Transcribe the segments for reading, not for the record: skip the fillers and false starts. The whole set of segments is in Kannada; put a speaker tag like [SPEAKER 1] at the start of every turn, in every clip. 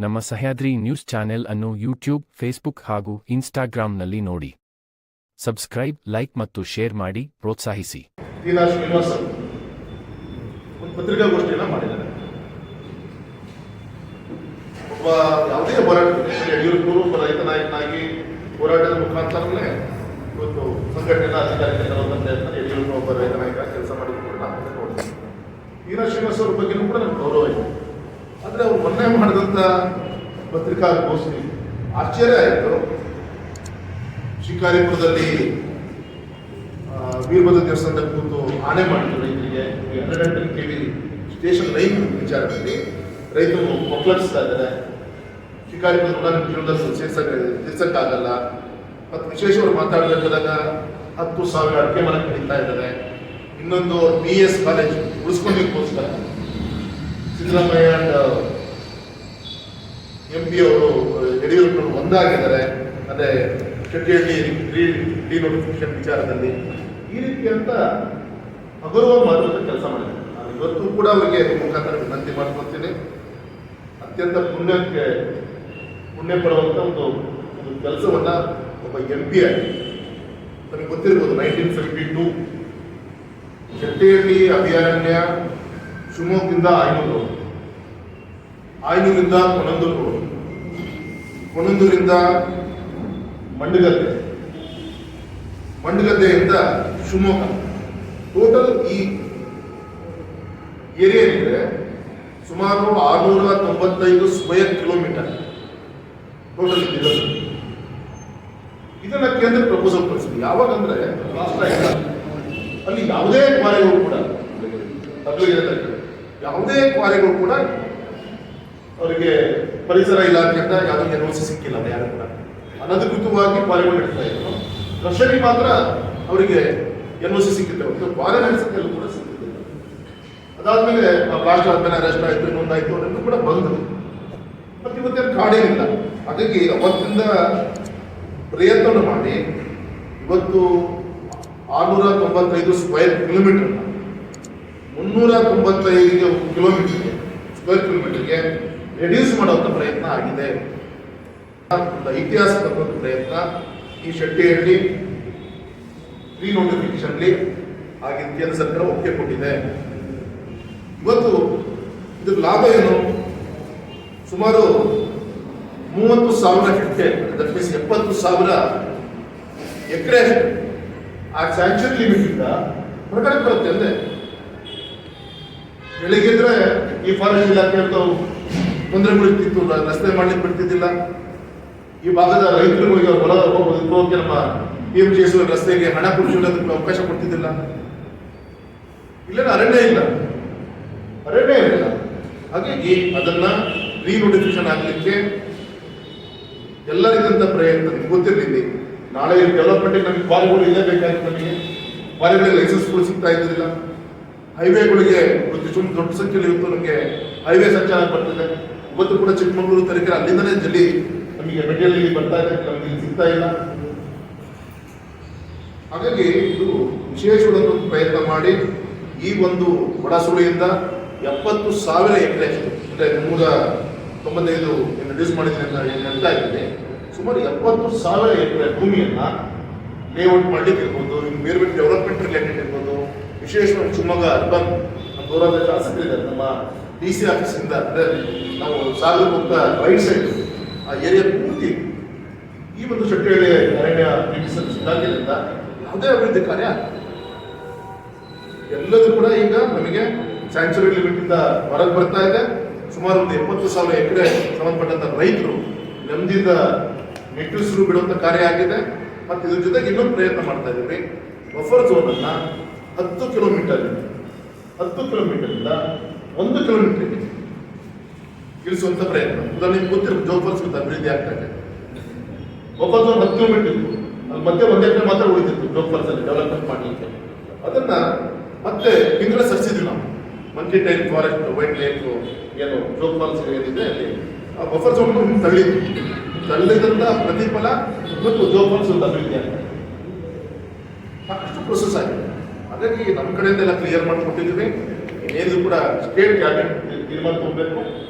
[SPEAKER 1] ನಮ್ಮ ಸಹ್ಯಾದ್ರಿ ನ್ಯೂಸ್ ಚಾನೆಲ್ ಅನ್ನು ಯೂಟ್ಯೂಬ್, ಫೇಸ್ಬುಕ್ ಹಾಗೂ ಇನ್ಸ್ಟಾಗ್ರಾಂನಲ್ಲಿ ನೋಡಿ. ಸಬ್ಸ್ಕ್ರೈಬ್, ಲೈಕ್ ಮತ್ತು ಶೇರ್ ಮಾಡಿ ಪ್ರೋತ್ಸಾಹಿಸಿ.
[SPEAKER 2] ಶ್ರೀನಿವಾಸ್ ಒಂದು ಪತ್ರಿಕಾಗೋಷ್ಠಿಯನ್ನು ಮಾಡಿದ್ದಾರೆ. ಒಬ್ಬ ಯಾವುದೇ ಹೋರಾಟ ಯಡಿಯೂರಪ್ಪನವರು ರೈತ ನಾಯಕನಾಗಿ ಹೋರಾಟದ ಮುಖಾಂತರನೇ ಇವತ್ತು ಸಂಘಟನೆಯ ಅಧಿಕಾರಿಗಳ ಪ್ರಯತ್ನ ಯಡಿಯೂರಪ್ಪ ಒಬ್ಬ ರೈತ ನಾಯಕ ಕೆಲಸ ಮಾಡಿದ್ರು ನಾನು ನೋಡಿದ್ದೀನಿ. ಶ್ರೀನಿವಾಸ್ ಅವ್ರ ಬಗ್ಗೆನೂ ಕೂಡ ನನಗೆ ಗೌರವ ಇದೆ. ಆದರೆ ಅವ್ರು ಮೊನ್ನೆ ಮಾಡಿದಂಥ ಪತ್ರಿಕಾಗೋಷ್ಠಿ ಆಶ್ಚರ್ಯ ಆಯಿತು. ಶಿಕಾರಿಪುರದಲ್ಲಿ ವೀರಭದ್ರ ದೇವಸ್ಥಾನದ ಕೂತು ಆಣೆ ಮಾಡಿದ್ರು ರೈತರಿಗೆ 210 kV ಸ್ಟೇಷನ್ ಲೈನ್ ವಿಚಾರದಲ್ಲಿ ರೈತರು ಒಕ್ಕಲಿಸ್ತಾ ಇದ್ದಾರೆ. ಶಿಕಾರಿಪುರದ ಋಣ ನಿಮ್ಮ ಜೀವನದಲ್ಲಿ ತೀರ್ಸಕ್ಕಾಗಲ್ಲ. ಮತ್ತು ವಿಶೇಷವಾಗಿ ಮಾತಾಡಬೇಕಾದಾಗ 10,000 ಅಡಿಕೆ ಮರ ಕಡಿತಾ ಇದ್ದಾರೆ. ಇನ್ನೊಂದು BS ಕಾಲೇಜ್ ಉಳಿಸ್ಕೊಂಡಿಗೋಸ್ಕರ ಸಿದ್ದರಾಮಯ್ಯ ಅಂಡ್ MP ಅವರು ಯಡಿಯೂರಪ್ಪನವರು ಒಂದಾಗಿದ್ದಾರೆ. ಅದೇ ಶೆಟ್ಟಿಹಳ್ಳಿ ಡಿನೋಟಿಫಿಕೇಶನ್ ವಿಚಾರದಲ್ಲಿ ಈ ರೀತಿಯಂತ ಹಗುರವಾಗಿ ಮಾಡುವಂಥ ಕೆಲಸ ಮಾಡಿದ್ದಾರೆ. ನಾನು ಇವತ್ತು ಕೂಡ ಅವರಿಗೆ ಮುಖಾಂತರ ವಿನಂತಿ ಮಾಡ್ಕೊಳ್ತೀನಿ. ಅತ್ಯಂತ ಪುಣ್ಯ ಪಡುವಂಥ ಒಂದು ಕೆಲಸವನ್ನ ಒಬ್ಬ MP ಆಗಿ ನಮಗೆ ಗೊತ್ತಿರ್ಬೋದು. 1972 ಶೆಟ್ಟಿಹಳ್ಳಿ ಅಭಯಾರಣ್ಯ ಶಿವಮೊಗ್ಗದಿಂದ ಆಯನೂರಿಂದ ಕೊಣಂದೂರಿಂದ ಮಂಡಗದ್ದೆಯಿಂದ ಶಿವಮೊಗ್ಗ ಟೋಟಲ್ ಈ ಏರಿಯಾ ಏನಿದೆ ಸುಮಾರು 695 ಸ್ಕ್ವೇರ್ ಕಿಲೋಮೀಟರ್ ಟೋಟಲ್ ಇರೋದು. ಇದನ್ನ ಕೇಂದ್ರ ಪ್ರಪೋಸಲ್ ಕಳಿಸಿದ್ವಿ. ಯಾವಾಗಂದ್ರೆ ರಾಷ್ಟ್ರ ಇಲ್ಲ, ಅಲ್ಲಿ ಯಾವುದೇ ಕ್ವಾರೆಗಳು ಕೂಡ ಯಾವುದೇ ಕ್ವಾರೆಗಳು ಕೂಡ ಅವರಿಗೆ ಪರಿಸರ ಇಲಾಖೆಯಿಂದ ಯಾವುದೇ NOC ಸಿಕ್ಕಿಲ್ಲ. ಯಾರು ಕೂಡ ಅನಧಿಕೃತವಾಗಿ ಕ್ವಾರೆಗಳು ನಡೆಸ್ತಾ ಇದ್ರು. ಕ್ರಷರಿ ಮಾತ್ರ ಅವರಿಗೆ NOC ಸಿಕ್ಕಿದೆ ಹೊರತು ಕ್ವಾರೆ ನಡೆಸೋಕ್ಕೆಲ್ಲ ಕೂಡ ಸಿಕ್ಕಿದ್ದಿಲ್ಲ. ಅದಾದ್ಮೇಲೆ ಬ್ಲಾಸ್ಟ್ ಆದ್ಮೇಲೆ ಅರೆಸ್ಟ್ ಆಯಿತು, ಇನ್ನೊಂದಾಯ್ತು, ಅದನ್ನು ಕೂಡ ಬಂದರು. ಮತ್ತು ಇವತ್ತೇನು ಕಾಡೇನಿಲ್ಲ. ಹಾಗಾಗಿ ಅವತ್ತಿಂದ ಪ್ರಯತ್ನ ಮಾಡಿ ಇವತ್ತು 695 ಸ್ಕ್ವೇರ್ ಕಿಲೋಮೀಟರ್ನ 395 ಸ್ಕ್ವೇರ್ ಕಿಲೋಮೀಟರ್ಗೆ ರೆಡ್ಯೂಸ್ ಮಾಡುವಂಥ ಪ್ರಯತ್ನ ಆಗಿದೆ. ಇತಿಹಾಸದ ಒಂದು ಪ್ರಯತ್ನ ಈ ಶೆಟ್ಟಿಹಳ್ಳಿ ಡಿನೋಟಿಫಿಕೇಶನ್ಲಿ ಹಾಗೆ ಕೇಂದ್ರ ಸರ್ಕಾರ ಒಪ್ಪಿಗೆ ಕೊಟ್ಟಿದೆ. ಇವತ್ತು ಇದ್ರ ಲಾಭ ಏನು? ಸುಮಾರು 30,000 ಹೆಕ್ಟೇರ್, ದಟ್ ಮೀನ್ಸ್ 70,000 ಎಕರೆ ಅಷ್ಟು ಆ ಸ್ಯಾಂಕ್ಚುರಿ ಲಿಮಿಟ್ ಇಂದ ಹೊರಗಡೆ ಬರುತ್ತೆ. ಅಂದ್ರೆ ಬೆಳಿಗ್ಗೆದ್ರೆ ಈ ಫಾರೆಸ್ಟ್ ಇಲಾಖೆ ಅಂತ ತೊಂದರೆ ಬಿಡ್ತಿತ್ತು, ರಸ್ತೆ ಮಾಡ್ಲಿಕ್ಕೆ ಬಿಡ್ತಿದ್ದಿಲ್ಲ. ಈ ಭಾಗದ ರೈತರುಗಳಿಗೆ ಹೊಲ ಹೋಗೋದಕ್ಕೆ ನಮ್ಮ PMGS ರಸ್ತೆಗೆ ಹಣ ಕೊಡಿಸೋದಕ್ಕೆ ಅವಕಾಶ ಕೊಡ್ತಿದ್ದಿಲ್ಲ. ಇಲ್ಲೇನು ಅರಣ್ಯ ಇಲ್ಲ. ಹಾಗಾಗಿ ಅದನ್ನ ರೀನೋಟಿಫಿಕೇಶನ್ ಆಗಲಿಕ್ಕೆ ಎಲ್ಲರಿಗಿಂತ ಪ್ರಯತ್ನ. ನಿಮ್ಗೆ ಗೊತ್ತಿರಲಿ, ನಾಳೆ ಡೆವಲಪ್ಮೆಂಟ್ಗೆ ನಮಗೆ ಕ್ವಾರಿಗಳು ಇಲ್ಲೇ ಬೇಕಾಗಿತ್ತು. ನಮಗೆ ಕ್ವಾರಿಗಳಿಗೆ ಲೈಸೆನ್ಸ್ಗಳು ಸಿಗ್ತಾ ಇದ್ದಿಲ್ಲ. ಹೈವೇಗಳಿಗೆ ದೊಡ್ಡ ಸಂಖ್ಯೆಯಲ್ಲಿ ಇವತ್ತು ನಮಗೆ ಹೈವೇ ಸಂಚಾರ ಬರ್ತಿದೆ. ಇವತ್ತು ಕೂಡ ಚಿಕ್ಕಮಗಳೂರು ತರೀಕೆರೆ ಅಲ್ಲಿಂದನೇ ಜಲ್ಲಿ ನಮಗೆ ಮೆಟೀರಿಯಲ್ ಬರ್ತಾ ಇದೆ, ನಮಗೆ ಇಲ್ಲಿ ಸಿಗ್ತಾ ಇಲ್ಲ. ಹಾಗಾಗಿ ಇದು ವಿಶೇಷವಾದ ಒಂದು ಪ್ರಯತ್ನ ಮಾಡಿ ಈ ಒಂದು ಒಳಸುಳಿಯಿಂದ 70,000 ಎಕರೆ ಅಷ್ಟು, ಅಂದರೆ 395 ರಿಡ್ಯೂಸ್ ಮಾಡಿದ್ದೀನಿ ಅಂತ ಹೇಳ್ತಾ ಇದ್ದೀನಿ. ಸುಮಾರು 70,000 ಎಕರೆ ಭೂಮಿಯನ್ನ ಲೇಔಟ್ ಮಾಡ್ಲಿಕ್ಕೆ ಇರ್ಬೋದು, ಇನ್ನು ಬೇರೆ ಬೇರೆ ಡೆವಲಪ್ಮೆಂಟ್ ರಿಲೇಟೆಡ್ ಇರ್ಬೋದು. ವಿಶೇಷವಾಗಿ ಶಿವಮೊಗ್ಗ ಅರ್ಬನ್ ನಮ್ಮ ಗೌರವದ ಶಾಸಕರಿದ್ದಾರೆ, ನಮ್ಮ DC ಆಫೀಸಿಂದ, ಅಂದರೆ ನಾವು ಸಾಗರ ಹೋಗ್ತಾ ರೈಟ್ ಸೈಡ್ ಆ ಏರಿಯಾ ಪೂರ್ತಿ ಈ ಒಂದು ಶೆಟ್ಟಿಹಳ್ಳಿ ಅರಣ್ಯ ಇಲಾಖೆಯಿಂದ ಯಾವುದೇ ಅಭಿವೃದ್ಧಿ ಕಾರ್ಯ ಎಲ್ಲದೂ ಕೂಡ ಈಗ ನಮಗೆ ಸ್ಯಾಂಕ್ಚುರಿ ಲಿಮಿಟ್ ಇಂದ ಹೊರಗೆ ಬರ್ತಾ ಇದೆ. ಸುಮಾರು ಒಂದು 70,000 ಎಕರೆ ಸಂಬಂಧಪಟ್ಟಂತ ರೈತರು ನೆಮ್ಮದಿಯಿಂದ ನಿಟ್ಟುಸಿರು ಬಿಡುವಂತ ಕಾರ್ಯ ಆಗಿದೆ. ಮತ್ತು ಇದ್ರ ಜೊತೆಗೆ ಇನ್ನೊಂದು ಪ್ರಯತ್ನ ಮಾಡ್ತಾ ಇದ್ದೀವಿ. ಬಫರ್ ಝೋನ್ ಅನ್ನ 10 ಕಿಲೋಮೀಟರ್ನಿಂದ 1 ಕಿಲೋಮೀಟರ್ಗೆ ಇಳಿಸುವಂತ ಪ್ರಯತ್ನ. ಉದಾಹರಣೆಗೆ ಗೊತ್ತಿರುತ್ತೆ, ಜೋಗ್ ಫಾಲ್ಸ್ ಅಭಿವೃದ್ಧಿ ಆಗ್ತಾ ಇದೆ. ಬಫರ್ ಝೋನ್ 10 ಕಿಲೋಮೀಟರ್ ಇತ್ತು, ಅಲ್ಲಿ ಮತ್ತೆ 1 ಎಕರೆ ಮಾತ್ರ ಉಳಿದಿತ್ತು ಜೋಗ್ ಫಾಲ್ಸ್ ಅಲ್ಲಿ ಡೆವಲಪ್ಮೆಂಟ್ ಮಾಡಲಿಕ್ಕೆ. ಅದನ್ನ ಮತ್ತೆ ಹಿಂಗಡ ಸರಿಸಿದ್ವಿ ನಾವು. Monkey tail forest, white lake, ಏನು ಜೋಗ್ ಫಾಲ್ಸ್ ಏನಿದೆ ಅಲ್ಲಿ ಆ ಬಫರ್ ಝೋನ್ ತಳ್ಳಿದಂತ ಪ್ರತಿಫಲ ಮತ್ತು ಜೋಗ್ ಫಾಲ್ಸ್ ಅಭಿವೃದ್ಧಿ ಆಗ್ತದೆ. ಸಾಕಷ್ಟು ಪ್ರೊಸೆಸ್ ಆಗಿದೆ. ಹಾಗಾಗಿ ನಮ್ಮ ಕಡೆಯಿಂದ ಎಲ್ಲ ಕ್ಲಿಯರ್ ಮಾಡಿಕೊಟ್ಟಿದ್ದೀವಿ. ಏನಿದ್ರು ಕೂಡ ಸ್ಟೇಟ್ ಕ್ಯಾಬಿನೆಟ್ ತೀರ್ಮಾನ ತಗೋಬೇಕು.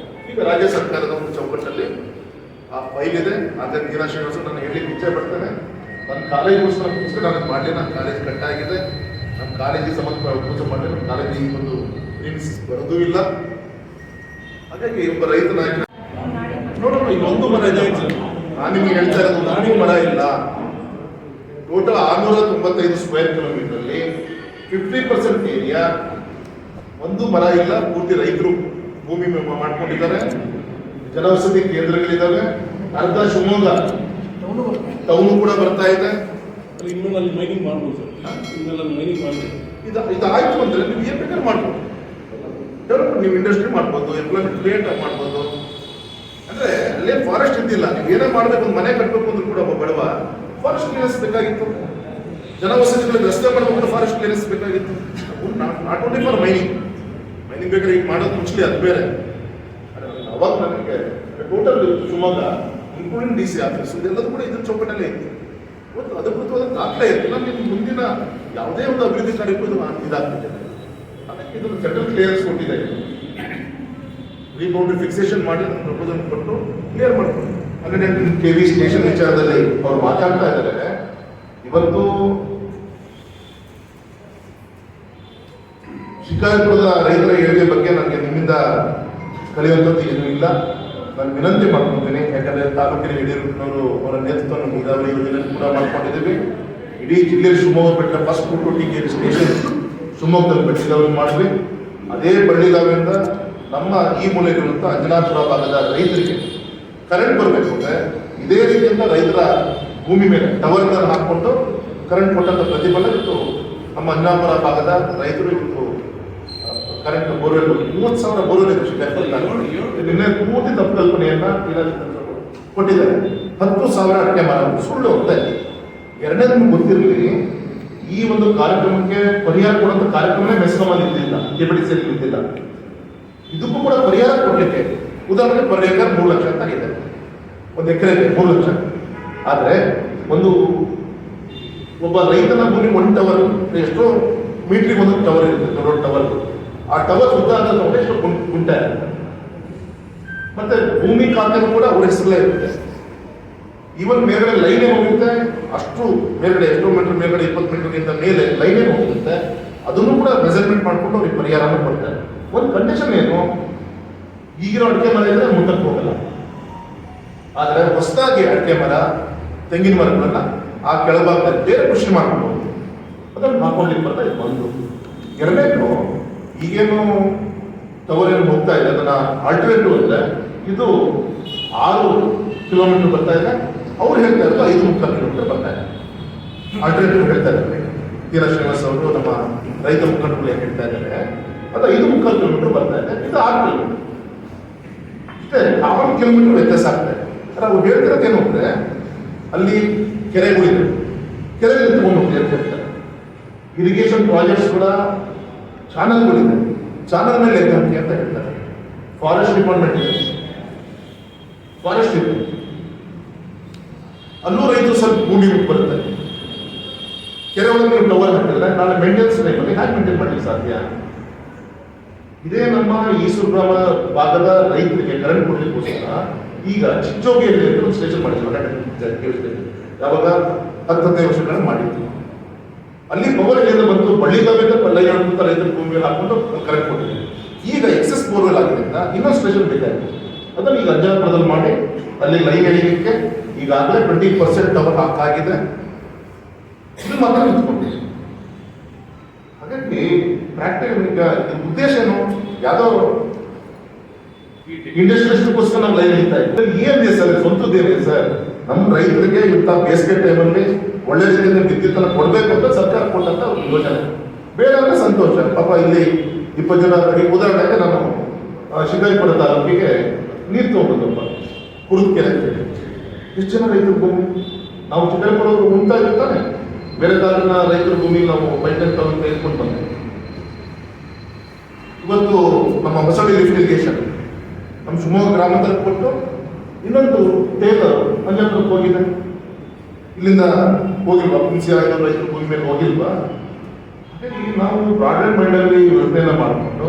[SPEAKER 2] ಈಗ ರಾಜ್ಯ ಸರ್ಕಾರದ ಒಂದು ಚೌಕಟ್ಟಲ್ಲಿ ಫೈಲ್ ಇದೆ. ಹಾಗಾಗಿ ತೀರಾ ಶ್ರೀನಿವಾಸ ನಾನು ಹೇಳಲಿಕ್ಕೆ ಇಚ್ಛೆ ಪಡ್ತೇನೆ. ನನ್ನ ಕಾಲೇಜಿಗೋಸ್ಕರ ನಾನು ಮಾಡಲಿ, ನನ್ನ ಕಾಲೇಜ್ ಕಟ್ಟಾಗಿದೆ, ನಮ್ಮ ಕಾಲೇಜಿಗೆ ಸಂಬಂಧ ಪೂಜೆ ಮಾಡಲಿ, ನಮ್ಮ ಕಾಲೇಜಿಗೆ ಒಂದು ಮೀನ್ಸ್ ಬರೋದೂ ಇಲ್ಲ. ಹಾಗಾಗಿ ಒಬ್ಬ ರೈತ ನಾಯಕ ನೋಡೋಣ, ಈಗ ಒಂದು ಮರ ಇದೆ. ನಾನು ನಿಮಗೆ ಹೇಳ್ತಾ ಇರೋದು ಒಂದು ಮರ ಇಲ್ಲ. ಟೋಟಲ್ 695 ಸ್ಕ್ವೇರ್ ಕಿಲೋಮೀಟರ್ 50% ಏರಿಯಾ ಒಂದು ಮರ ಇಲ್ಲ. ಪೂರ್ತಿ ರೈತರು ಭೂಮಿ ಮಾಡ್ಕೊಂಡಿದ್ದಾರೆ, ಜನವಸತಿ ಕೇಂದ್ರಗಳಿದ್ದಾವೆ, ಅರ್ಧ ಶಿವಮೊಗ್ಗ ಟೌನು ಕೂಡ ಬರ್ತಾ ಇದೆ.
[SPEAKER 3] ಇನ್ನೊಂದು ಮೈನಿಂಗ್ ಮಾಡ್ಬೋದು ಸರ್, ಇನ್ನೊಂದು ಮೈನಿಂಗ್ ಮಾಡ್ಬೋದು.
[SPEAKER 2] ಇದಾಯ್ತು ಅಂದ್ರೆ ನೀವು ಏನು ಬೇಕಾದ್ರೆ ಮಾಡ್ಬೋದು, ಡೆವಲಪ್ಮೆಂಟ್ ನೀವು ಇಂಡಸ್ಟ್ರಿ ಮಾಡ್ಬೋದು, ಎಂಪ್ಲಾಯ್ಮೆಂಟ್ ಕ್ರಿಯೇಟ್ ಮಾಡ್ಬೋದು. ಅಂದ್ರೆ ಅಲ್ಲೇ ಫಾರೆಸ್ಟ್ ಇದ್ದಿಲ್ಲ, ನೀವು ಏನೇ ಮಾಡಬೇಕು, ಒಂದು ಮನೆ ಕಟ್ಟಬೇಕು ಅಂದ್ರೂ ಕೂಡ ಒಬ್ಬ ಬಡವ ಫಾರೆಸ್ಟ್ ಕ್ಲಿಯರೆನ್ಸ್ ಬೇಕಾಗಿತ್ತು. ಜನವಸತಿಗಳಿಗೆ ರಸ್ತೆ ಮಾಡಬೇಕು, ಫಾರೆಸ್ಟ್ ಕ್ಲಿಯರೆನ್ಸ್ ಬೇಕಾಗಿತ್ತು. ನಾಟ್ ಓನ್ಲಿ ಫಾರ್ ಮೈನಿಂಗ್ ಬೇಕಾದ್ರೆ ಈಗ ಮಾಡೋದು ಮುಂಚೆ ಅದು ಬೇರೆ. ಅವಾಗ ನನಗೆ total Shivamogga including DC office ಇದೆಲ್ಲದೂ ಕೂಡ ಇದ್ರ ಚೌಕಟ್ಟಲ್ಲೇ ಇತ್ತು. ಇವತ್ತು ಅಧಿಕೃತವಾದ ದಾಖಲೆ ಇತ್ತು. ನಾನು ನಿಮ್ಮ ಮುಂದಿನ ಯಾವುದೇ ಒಂದು ಅಭಿವೃದ್ಧಿ ಕಾರ್ಯಕ್ಕೂ ಇದು ಇದಾಗ್ತಿದೆ. ಅದಕ್ಕೆ ಇದನ್ನು ಸೆಂಟ್ರಲ್ ಕ್ಲಿಯರೆನ್ಸ್ ಕೊಟ್ಟಿದೆ. ರೀಬೌಂಡ್ರಿ ಫಿಕ್ಸೇಷನ್ ಮಾಡಿ ಪ್ರಪೋಸಲ್ ಕೊಟ್ಟು ಕ್ಲಿಯರ್ ಮಾಡ್ಕೊಂಡು 110 kV ಸ್ಟೇಷನ್ ವಿಚಾರದಲ್ಲಿ ಅವ್ರು ಮಾತಾಡ್ತಾ ಇದ್ದಾರೆ. ಇವತ್ತು ಶಿಕಾರಿಪುರದ ರೈತರ ಏಳಿಗೆ ಬಗ್ಗೆ ನನಗೆ ನಿಮ್ಮಿಂದ ಕಲಿಯುವಂಥದ್ದು ಏನೂ ಇಲ್ಲ. ನಾನು ವಿನಂತಿ ಮಾಡ್ಕೊತೀನಿ, ಯಾಕಂದರೆ ತಾಲೂಕಿನ ಯಡಿಯೂರಪ್ಪನವರು ಅವರ ನೇತೃತ್ವವನ್ನು ನೀರಾವರಿ ಯೋಜನೆ ಕೂಡ ಮಾಡ್ಕೊಂಡಿದ್ದೀವಿ. ಇಡೀ ಜಿಲ್ಲೆ ಶಿವಮೊಗ್ಗ ಬಿಟ್ಟರೆ ಫಸ್ಟ್ 220 kV ಸ್ಟೇಷನ್ ಶಿವಮೊಗ್ಗದಲ್ಲಿ ಬಳ್ಳಿಗಾವಿ ಮಾಡಿದ್ವಿ. ಅದೇ ಬಳ್ಳಿಗಾವಿಯಿಂದ ನಮ್ಮ ಈ ಮೂಲೆಗಿರುವಂಥ ಅಂಜನಾಪುರ ಭಾಗದ ರೈತರಿಗೆ ಕರೆಂಟ್ ಬರಬೇಕು ಅಂದರೆ ಇದೇ ರೀತಿಯಿಂದ ರೈತರ ಭೂಮಿ ಮೇಲೆ ಟವರ್ಗಳನ್ನು ಹಾಕ್ಕೊಂಡು ಕರೆಂಟ್ ಕೊಟ್ಟಂಥ ಪ್ರತಿಫಲ ಇವತ್ತು ನಮ್ಮ ಅಂಜನಾಪುರ ಭಾಗದ ರೈತರು ಇವತ್ತು ಕರೆಂಟ್ ಬೋರ್ವೆಲ್ 30,000 ಬೋರ್ವೆಲ್ ನಿನ್ನೆ ಪೂರ್ತಿ ತಪ್ಪು ಕಲ್ಪನೆಯನ್ನ ಕೊಟ್ಟಿದ್ದಾರೆ. 10,000 ಅಡಿಕೆ ಮರ ಸುಳ್ಳು ಅಂತ. ಎರಡನೇದು ನಿಮ್ಗೆ ಗೊತ್ತಿರಲಿ, ಈ ಒಂದು ಕಾರ್ಯಕ್ರಮಕ್ಕೆ ಪರಿಹಾರ ಕೊಡುವಂಥ ಕಾರ್ಯಕ್ರಮನೇ ಮೆಸ್ಕಾಮಲ್ಲಿ ಇದ್ದಿಲ್ಲ, KPTCಯಲ್ಲಿ ಇದ್ದಿಲ್ಲ. ಇದಕ್ಕೂ ಕೂಡ ಪರಿಹಾರ ಕೊಡಲಿಕ್ಕೆ ಉದಾಹರಣೆಗೆ ಪರ್ ಎಕರ್ 3 ಲಕ್ಷ ಅಂತ ಇದೆ, ಒಂದು ಎಕರೆಗೆ 3 ಲಕ್ಷ. ಆದರೆ ಒಬ್ಬ ರೈತನ ಭೂಮಿ 1 ಟವರ್ ಎಷ್ಟೋ ಮೀಟ್ರಿಗೆ ಒಂದು ಟವರ್ ಇರುತ್ತೆ, ದೊಡ್ಡ ಟವರ್. ಆ ಟವರ್ ಉದ್ದ ಅಂತ ಎಷ್ಟು ಗುಂಟ ಇರುತ್ತೆ. ಮತ್ತೆ ಭೂಮಿ ಖಾತೆನೂ ಕೂಡ ಅವ್ರ ಹೆಸರಲ್ಲೇ ಇರುತ್ತೆ. ಈವನ್ ಮೇಲ್ಗಡೆ ಲೈನೇ ಹೋಗುತ್ತೆ, ಅಷ್ಟು ಮೇಲ್ಗಡೆ ಎಷ್ಟೋ ಮೀಟರ್ ಮೇಲ್ಗಡೆ 20 ಮೀಟರ್ಗಿಂತ ಮೇಲೆ ಲೈನೇ ಹೋಗುತ್ತೆ. ಅದನ್ನು ಕೂಡ ಮೆಜರ್ಮೆಂಟ್ ಮಾಡ್ಕೊಂಡು ಅವ್ರಿಗೆ ಪರಿಹಾರನೂ ಕೊಡ್ತಾರೆ. ಒಂದು ಕಂಡೀಷನ್ ಏನು, ಈಗಿರೋ ಅಡಿಕೆ ಮರ ಇದ್ರೆ ಮುಂದಕ್ಕೆ ಹೋಗಲ್ಲ. ಆದರೆ ಹೊಸದಾಗಿ ಅಡಿಕೆ ಮರ, ತೆಂಗಿನ ಮರಗಳನ್ನ ಆ ಕೆಳಭಾಗದಲ್ಲಿ ಬೇರೆ ಕೃಷಿ ಮಾಡ್ಕೊಂಡು ಅದನ್ನು ಹಾಕೊಂಡ್ಲಿಕ್ಕೆ ಬರ್ತಾ ಇದು ಒಂದು. ಎರಡನೇದು, ಈಗೇನು ಟವರ್ ಏನು ಹೋಗ್ತಾ ಇದೆ ಅದನ್ನ ಆಲ್ಟರ್ನೇಟಿವ್ ಅಂದರೆ ಇದು 6 ಕಿಲೋಮೀಟರ್ ಬರ್ತಾ ಇದೆ. ಅವ್ರು ಹೇಳ್ತಾ ಇರೋದು 5.25 ಕಿಲೋಮೀಟರ್ ಬರ್ತಾ ಇದೆ. ಆಲ್ಟರ್ನೇಟಿವ್ ಹೇಳ್ತಾ ಇದ್ದಾರೆ ತೀರಾ ಶ್ರೀನಿವಾಸ್ ಅವರು, ನಮ್ಮ ರೈತ ಮುಖಂಡರು ಏನು ಹೇಳ್ತಾ ಇದ್ದಾರೆ, ಅದು 5.25 ಕಿಲೋಮೀಟರ್ ಬರ್ತಾ ಇದೆ, ಇದು 6 ಕಿಲೋಮೀಟರ್. ಇಷ್ಟೇ 6 ಕಿಲೋಮೀಟರ್ ವ್ಯತ್ಯಾಸ ಆಗ್ತದೆ. ಅವ್ರು ಹೇಳ್ತಿರೋದೇನು ಅಂದರೆ ಅಲ್ಲಿ ಕೆರೆಗಳಿದೆ, ಕೆರೆಯಲ್ಲಿ ತಗೊಂಡು ಹೋಗ್ತಾರೆ ಅಂತ ಹೇಳ್ತಾರೆ. ಇರಿಗೇಷನ್ ಪ್ರಾಜೆಕ್ಟ್ಸ್ ಕೂಡ ಚಾನಲ್ಗಳಿದೆ, ಚಾನಲ್ ಮೇಲೆ ಲೆಕ್ಕ ಹಾಕಿ ಅಂತ ಹೇಳ್ತಾರೆ. ಫಾರೆಸ್ಟ್ ಡಿಪಾರ್ಟ್ಮೆಂಟ್ ಇದೆ, ಫಾರೆಸ್ಟ್ ಇದೆ, ಅಲ್ಲೂ ರೈತರು ಸ್ವಲ್ಪ ಗೂಡಿ ಬರುತ್ತೆ. ಕೆರೆ ಒಳಗೆ ನೀವು ಟವರ್ ಹಾಕಿದ್ರೆ ನಾಳೆ ಮೇಂಟೆನೆನ್ಸ್ ಟೈಮಲ್ಲಿ ಹ್ಯಾಕ್ ಮೇಂಟೈನ್ ಮಾಡಲಿಕ್ಕೆ ಸಾಧ್ಯ? ಇದೇ ನಮ್ಮ ಈಸೂರು ಗ್ರಾಮ ಭಾಗದ ರೈತರಿಗೆ ಕರೆಂಟ್ ಕೊಡ್ಲಿಕ್ಕೋಸ್ಕರ ಈಗ ಚಿಚ್ಚೋಗಿಯಲ್ಲಿ ಒಂದು ಸ್ಟೇಷನ್ ಮಾಡಿದ್ವಿ. ಯಾವಾಗ 10-15 ವರ್ಷಗಳನ್ನು ಮಾಡಿದ್ವಿ. ಅಲ್ಲಿ ಪವರ್ ಎಲ್ಲಿಂದ ಬಂತು, ಬಳ್ಳಿಗಾವಿಂದ ಲೈನ್ ಹಾಕುತ್ತಾ ರೈತರ ಭೂಮಿಯಲ್ಲಿ ಹಾಕೊಂಡು ಕರೆಂಟ್ ಕೊಟ್ಟಿದ್ವಿ. ಈಗ ಎಕ್ಸೆಸ್ ಬೋರ್ವೆಲ್ ಆಗಿದ್ದರಿಂದ ಇನ್ನೊಂದು ಸ್ಟೇಷನ್ ಬೇಕಾಯಿತು. ಅದನ್ನು ಈಗ ಅಂಜನಾಪುರದಲ್ಲಿ ಮಾಡಿ ಅಲ್ಲಿ ಲೈನ್ ಎಳಿಲಿಕ್ಕೆ ಈಗಾಗಲೇ 20% ಟವರ್ ಹಾಕಾಗಿದೆ. ಇದು ಮಾತ್ರ ನಿಂತ್ಕೊಂಡಿದೆ. ಹಾಗಾಗಿ ಪ್ರಾಕ್ಟಿಕಲ್ ಈಗ ಉದ್ದೇಶ ಏನು, ಯಾವುದೋ ಇಂಡಸ್ಟ್ರಿಯಲಿಸ್ಟ್ಗೋಸ್ಕರ ನಾವು ಲೈನ್ ಎಳಿತಾ ಇದ್ದೀವಿ. ಏನಿದೆ ಸರ್, ಸ್ವಂತದ್ದೇನಿದೆ ಸರ್? ನಮ್ಮ ರೈತರಿಗೆ ಇಂಥ ಬೇಸಿಗೆ ಟೈಮಲ್ಲಿ ಒಳ್ಳೆ ರೀತಿಯಿಂದ ವಿದ್ಯುತ್ತನ್ನು ಕೊಡಬೇಕು ಅಂತ ಸರ್ಕಾರ ಕೊಟ್ಟಂತ ಒಂದು ಯೋಜನೆ. ಬೇರೆ ಅಂದ್ರೆ ಸಂತೋಷ. ಪಾಪ ಇಲ್ಲಿ 20 ಜನ, ಉದಾಹರಣೆಗೆ ನಾನು ಶಿಕಾರಿಪುರ ತಾಲೂಕಿಗೆ ನೀರು ತಗೊಂಡಪ್ಪ ಕುರುದ್ಕೆರೆ ಅಂತೇಳಿ, ಎಷ್ಟು ಜನ ರೈತರ ಭೂಮಿ ನಾವು ಶಿಕಾರಿಪುರ ಉಂಟಾ ಇರ್ತಾನೆ, ಬೇರೆ ತಾಲೂಕಿನ ರೈತರ ಭೂಮಿ ನಾವು ಪೈಟೆಂಟ್ ತೆಗೆದುಕೊಂಡು ಬಂದೆ. ಇವತ್ತು ನಮ್ಮ ಹೊಸಳ್ಳಿ ಲಿಫ್ಟ್ ಇರಿಗೇಷನ್ ನಮ್ಮ ಶಿವಮೊಗ್ಗ ಗ್ರಾಮಾಂತರ ಕೊಟ್ಟು ಇನ್ನೊಂದು ಟೇಲರ್ ಅಂಜನಾಪುರಕ್ಕೆ ಹೋಗಿದೆ. ಇಲ್ಲಿಂದ ಹೋಗಿಲ್ವಾ? ಹುಣಸಿ ಆಯ್ತು ರೈತರ ಭೂಮಿ ಮೇಲೆ ಹೋಗಿಲ್ವಾ? ಹಾಗಾಗಿ ನಾವು ಬ್ರಾಡ್ ಅಂಡ್ ಮೈಂಡ್ ಅಲ್ಲಿ ಯೋಜನೆಯನ್ನ ಮಾಡಿಕೊಂಡು